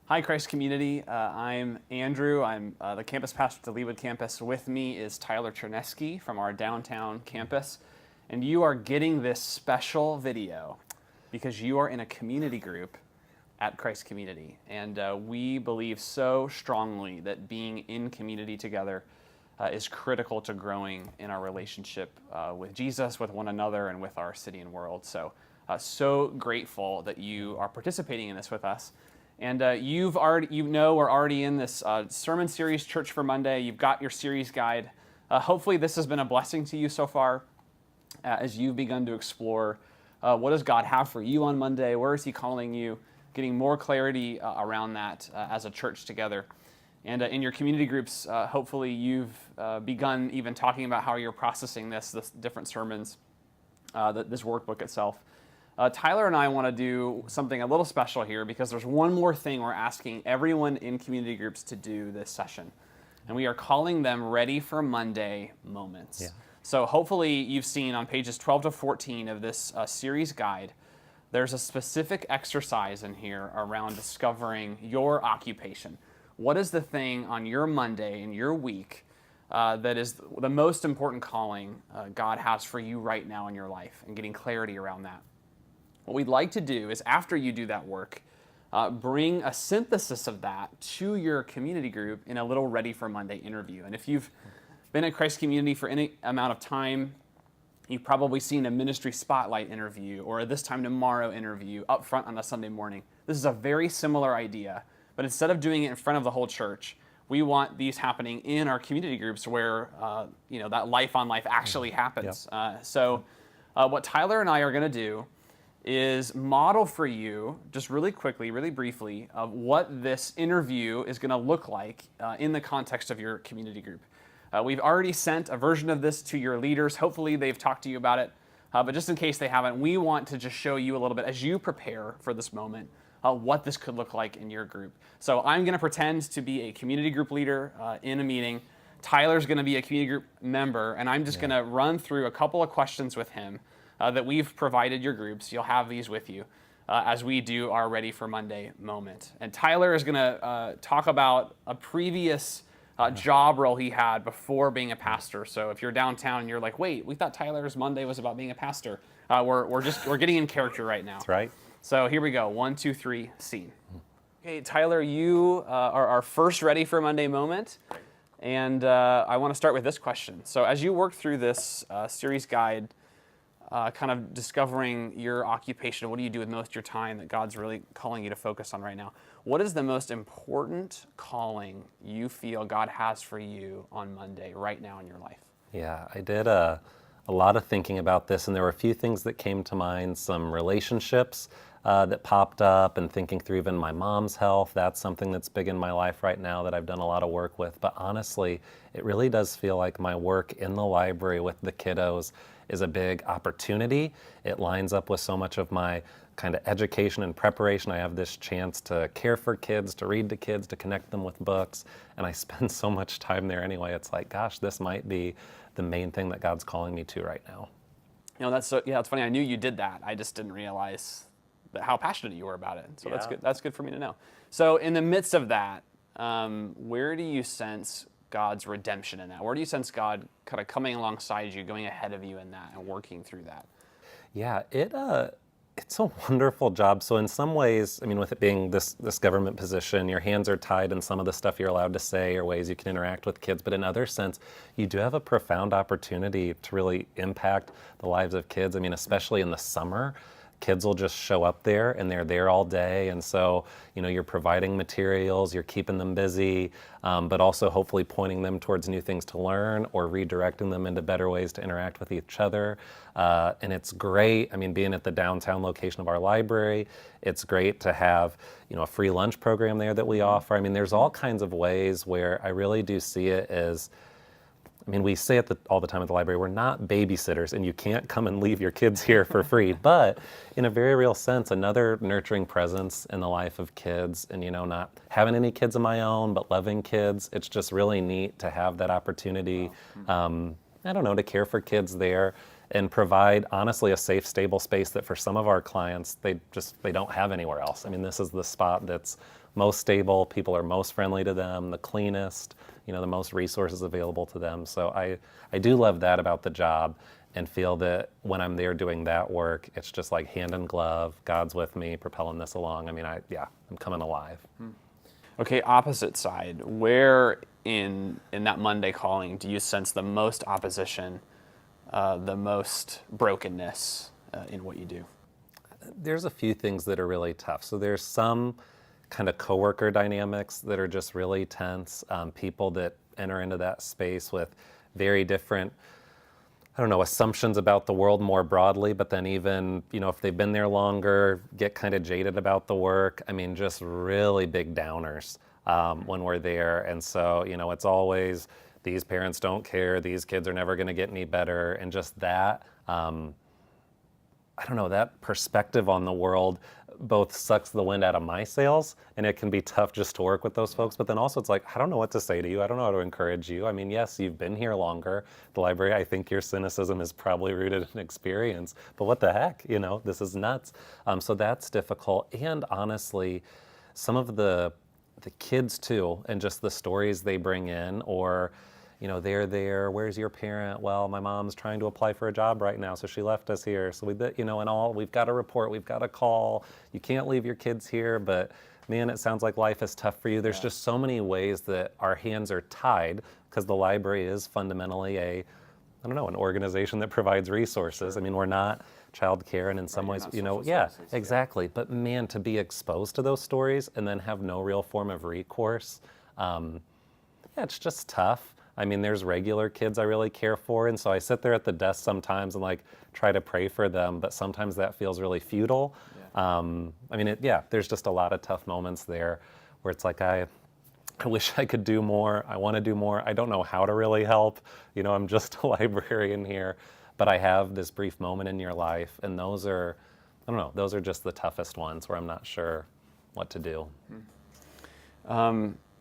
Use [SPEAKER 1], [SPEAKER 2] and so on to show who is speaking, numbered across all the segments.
[SPEAKER 1] Hi, Christ Community. I'm Andrew. I'm the campus pastor at the Leawood campus. With me is Tyler Chernesky from our downtown campus. And you are getting this special video because you are in a community group at Christ Community. And we believe so strongly that being in community together is critical to growing in our relationship with Jesus, with one another, and with our city and world. So grateful that you are participating in this with us. And we're already in this sermon series, Church for Monday. You've got your series guide. Hopefully this has been a blessing to you so far as you've begun to explore what does God have for you on Monday? Where is he calling you? Getting more clarity around that as a church together. And in your community groups, hopefully you've begun even talking about how you're processing this different sermons, this workbook itself. Tyler and I want to do something a little special here because there's one more thing we're asking everyone in community groups to do this session. And we are calling them Ready for Monday moments. Yeah. So hopefully you've seen on pages 12 to 14 of this series guide, there's a specific exercise in here around discovering your occupation. What is the thing on your Monday in your week that is the most important calling God has for you right now in your life, and getting clarity around that? What we'd like to do is, after you do that work, bring a synthesis of that to your community group in a little Ready for Monday interview. And if you've been at Christ Community for any amount of time, you've probably seen a ministry spotlight interview or a This Time Tomorrow interview up front on a Sunday morning. This is a very similar idea, but instead of doing it in front of the whole church, we want these happening in our community groups where that life on life actually happens. Yep. What Tyler and I are going to do is model for you, just really quickly, really briefly, of what this interview is going to look like in the context of your community group. We've already sent a version of this to your leaders. Hopefully they've talked to you about it. But just in case they haven't, we want to just show you a little bit as you prepare for this moment what this could look like in your group. So I'm going to pretend to be a community group leader in a meeting. Tyler's going to be a community group member, and I'm just going to run through a couple of questions with him that we've provided your groups. You'll have these with you as we do our Ready for Monday moment. And Tyler is going to talk about a previous job role he had before being a pastor. So if you're downtown and you're like, wait, we thought Tyler's Monday was about being a pastor. We're getting in character right now.
[SPEAKER 2] That's right.
[SPEAKER 1] So here we go. 1, 2, 3, scene. Okay, Tyler, you are our first Ready for Monday moment. And I want to start with this question. So as you work through this series guide, kind of discovering your occupation, what do you do with most of your time that God's really calling you to focus on right now? What is the most important calling you feel God has for you on Monday right now in your life?
[SPEAKER 2] Yeah, I did a lot of thinking about this, and there were a few things that came to mind, some relationships that popped up, and thinking through even my mom's health. That's something that's big in my life right now that I've done a lot of work with. But honestly, it really does feel like my work in the library with the kiddos is a big opportunity. It lines up with so much of my kind of education and preparation. I have this chance to care for kids, to read to kids, to connect them with books, and I spend so much time there anyway. It's like, gosh, this might be the main thing that God's calling me to right now.
[SPEAKER 1] It's funny. I knew you did that. I just didn't realize how passionate you were about it. So That's good. That's good for me to know. So in the midst of that, where do you sense God's redemption in that? Where do you sense God kind of coming alongside you, going ahead of you in that, and working through that?
[SPEAKER 2] Yeah, it's a wonderful job. So in some ways, I mean, with it being this government position, your hands are tied in some of the stuff you're allowed to say or ways you can interact with kids. But in other sense, you do have a profound opportunity to really impact the lives of kids. I mean, especially in the summer, kids will just show up there and they're there all day. And so, you're providing materials, you're keeping them busy, but also hopefully pointing them towards new things to learn or redirecting them into better ways to interact with each other. And it's great. I mean, being at the downtown location of our library, it's great to have, a free lunch program there that we offer. I mean, there's all kinds of ways where I really do see it as, we say it all the time at the library, we're not babysitters, and you can't come and leave your kids here for free. But in a very real sense, another nurturing presence in the life of kids, and not having any kids of my own, but loving kids, it's just really neat to have that opportunity, to care for kids there and provide, honestly, a safe, stable space that for some of our clients, they don't have anywhere else. I mean, this is the spot that's most stable, people are most friendly to them, the cleanest, the most resources available to them. So I do love that about the job, and feel that when I'm there doing that work, it's just like hand in glove, God's with me, propelling this along. I mean, I'm coming alive.
[SPEAKER 1] Okay, opposite side. Where in that Monday calling do you sense the most opposition, the most brokenness in what you do?
[SPEAKER 2] There's a few things that are really tough. So there's some kind of coworker dynamics that are just really tense. People that enter into that space with very different, assumptions about the world more broadly, but then even, if they've been there longer, get kind of jaded about the work. I mean, just really big downers when we're there. And so, it's always, these parents don't care, these kids are never going to get any better. And just that, that perspective on the world both sucks the wind out of my sails, and it can be tough just to work with those folks. But then also it's like, I don't know what to say to you. I don't know how to encourage you. I mean, yes, you've been here longer. The library, I think your cynicism is probably rooted in experience, but what the heck, this is nuts. So that's difficult. And honestly, some of the kids too, and just the stories they bring in, or they're there, where's your parent? Well, my mom's trying to apply for a job right now, so she left us here. So we've got a report, we've got a call. You can't leave your kids here, but man, it sounds like life is tough for you. There's just so many ways that our hands are tied, because the library is fundamentally an organization that provides resources. Sure. I mean, we're not childcare, and in some ways, exactly. But man, to be exposed to those stories and then have no real form of recourse, it's just tough. I mean, there's regular kids I really care for, and so I sit there at the desk sometimes and try to pray for them, but sometimes that feels really futile. Yeah. There's just a lot of tough moments there where it's like, I wish I could do more. I want to do more. I don't know how to really help. I'm just a librarian here, but I have this brief moment in your life, and those are just the toughest ones where I'm not sure what to do.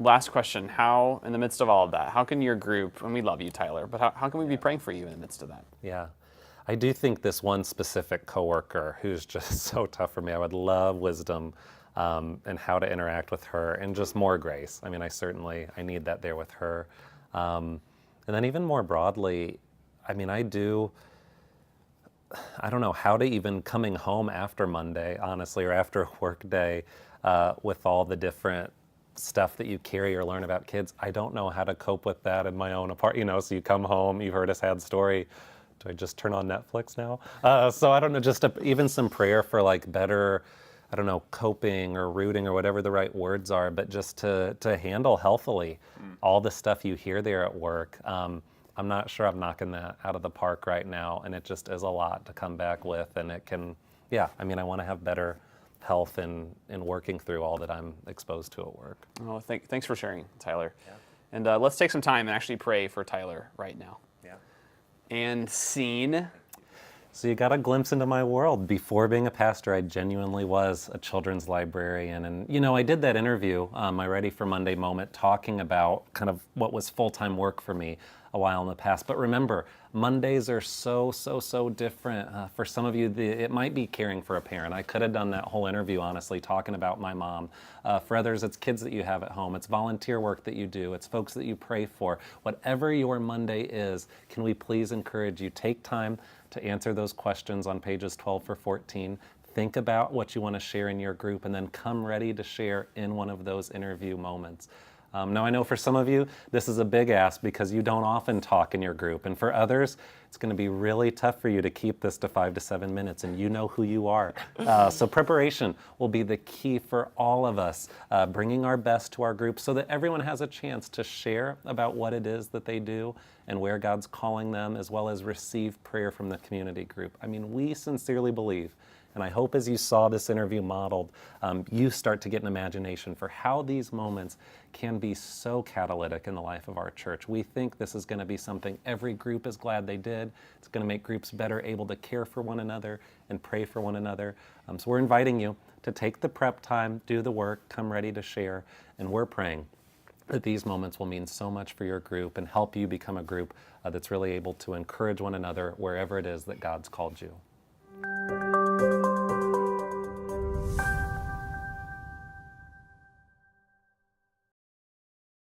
[SPEAKER 1] Last question, how, in the midst of all of that, how can your group, and we love you, Tyler, but how can we be praying for you in the midst of that?
[SPEAKER 2] Yeah, I do think this one specific coworker who's just so tough for me, I would love wisdom and how to interact with her, and just more grace. I mean, I need that there with her. And then even more broadly, I mean, I don't know how to even coming home after Monday, honestly, or after a work day with all the different stuff that you carry or learn about kids. I don't know how to cope with that in my own apartment. So you come home, you've heard a sad story. Do I just turn on Netflix now? So I don't know, just even some prayer for better, coping or rooting or whatever the right words are, but just to handle healthily all the stuff you hear there at work. I'm not sure I'm knocking that out of the park right now, and it just is a lot to come back with, and it can, I want to have better health in working through all that I'm exposed to at work.
[SPEAKER 1] Oh, thanks for sharing, Tyler. Yeah. And let's take some time and actually pray for Tyler right now.
[SPEAKER 2] Yeah.
[SPEAKER 1] And scene.
[SPEAKER 2] So you got a glimpse into my world. Before being a pastor, I genuinely was a children's librarian. And, I did that interview, my Ready for Monday moment, talking about kind of what was full-time work for me a while in the past. But remember, Mondays are so different. For some of you, it might be caring for a parent. I could have done that whole interview, honestly, talking about my mom. For others, it's kids that you have at home. It's volunteer work that you do. It's folks that you pray for. Whatever your Monday is, can we please encourage you, take time to answer those questions on pages 12 for 14. Think about what you want to share in your group, and then come ready to share in one of those interview moments. Now, I know for some of you, this is a big ask because you don't often talk in your group. And for others, it's going to be really tough for you to keep this to 5 to 7 minutes, and you know who you are. So preparation will be the key for all of us, bringing our best to our group so that everyone has a chance to share about what it is that they do and where God's calling them, as well as receive prayer from the community group. I mean, we sincerely believe, and I hope as you saw this interview modeled, you start to get an imagination for how these moments can be so catalytic in the life of our church. We think this is going to be something every group is glad they did. It's going to make groups better able to care for one another and pray for one another. So we're inviting you to take the prep time, do the work, come ready to share, and we're praying that these moments will mean so much for your group and help you become a group that's really able to encourage one another wherever it is that God's called you.